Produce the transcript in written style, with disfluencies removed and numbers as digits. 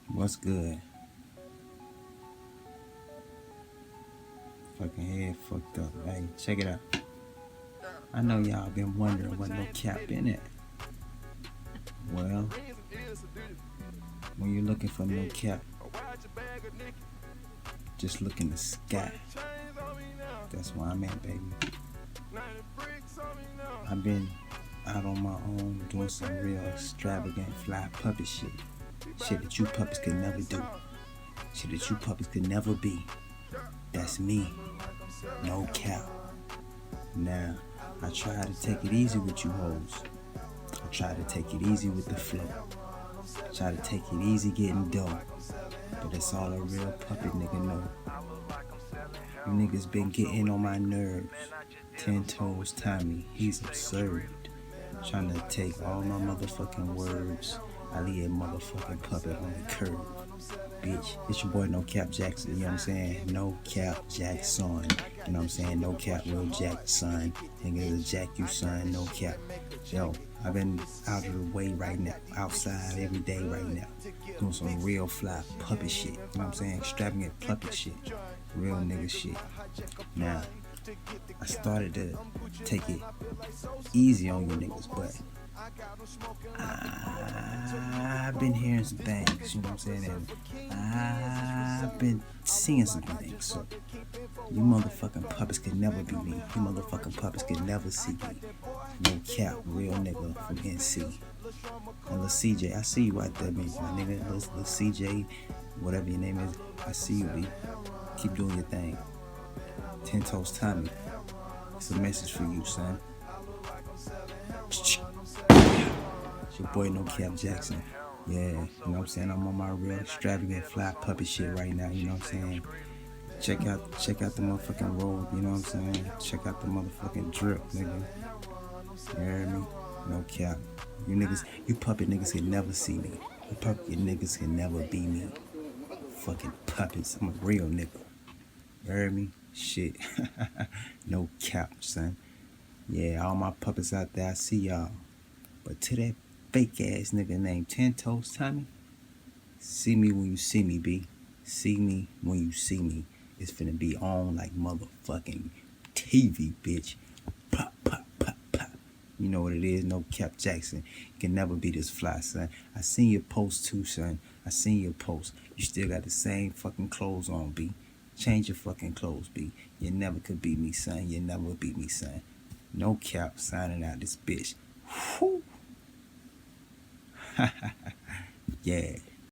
What's good? Fucking head fucked up. Hey, check it out. I know y'all been wondering what Nocap in it. Well, when you're looking for Nocap, just look in the sky. That's where I'm at, baby. I've been out on my own doing some real extravagant fly puppet shit. Shit that you puppies could never do. Shit that you puppies could never be. That's me. No cap. Now, I try to take it easy with you hoes. I try to take it easy with the flow. I try to take it easy getting dough. But it's all a real puppet nigga know. You niggas been getting on my nerves. 10 toes Tommy, he's absurd. Trying to take all my motherfucking words. I leave a motherfucking puppet on the curb. Bitch, it's your boy Nocap Jackson, you know what I'm saying? Nocap Jackson, you know what I'm saying? Nocap Will Jackson, nigga is a Jack you son, Nocap. Yo, I've been out of the way right now, outside every day right now, doing some real fly puppet shit, you know what I'm saying? Extravagant puppet shit, real nigga shit. Now, I started to take it easy on you niggas, but I've been hearing some things, you know what I'm saying? And I've been seeing some things. So you motherfucking puppets could never be me. You motherfucking puppets could never see me. No cap, real nigga from NC. And Lil CJ, I see you out there, man. My nigga, Lil CJ, whatever your name is, I see you, B. Keep doing your thing. 10 toes Tommy. It's a message for you, son. It's your boy Nocap Jackson. Yeah, you know what I'm saying? I'm on my real extravagant fly puppet shit right now, you know what I'm saying? Check out the motherfucking robe, you know what I'm saying? Check out the motherfucking drip, nigga. You hear me? No cap. You niggas, you puppet niggas can never see me. You puppet niggas can never be me. Fucking puppets. I'm a real nigga. You heard me? Shit. No cap, son. Yeah, all my puppets out there, I see y'all. But to that fake ass nigga named 10 Toes Tommy, see me when you see me, B. See me when you see me. It's finna be on like motherfucking TV, bitch. Pop, pop, pop, pop. You know what it is, Nocap Jackson. You can never be this fly, son. I seen your post too, son. I seen your post. You still got the same fucking clothes on, B. Change your fucking clothes, B. You never could beat me, son. You never beat me, son. No cap, signing out this bitch. Whew. Yeah.